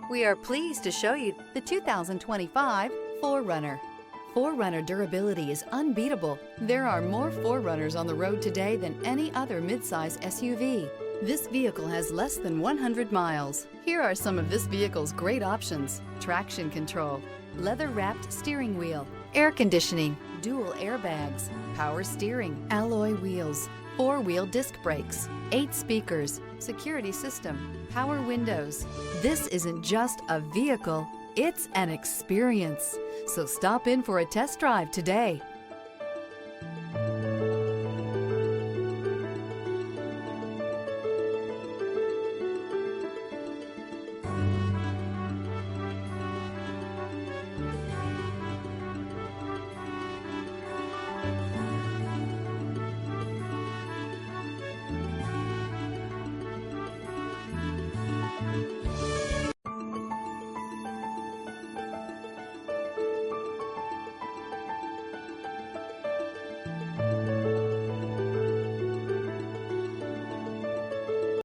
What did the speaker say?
We are pleased to show you the 2025 4Runner. 4Runner durability is unbeatable. There are more 4Runners on the road today than any other midsize SUV. This vehicle has less than 100 miles. Here are some of this vehicle's great options: traction control, leather-wrapped steering wheel, air conditioning, dual airbags, power steering, alloy wheels, 4-wheel disc brakes, 8 speakers, security system, power windows. This isn't just a vehicle, it's an experience. So stop in for a test drive today.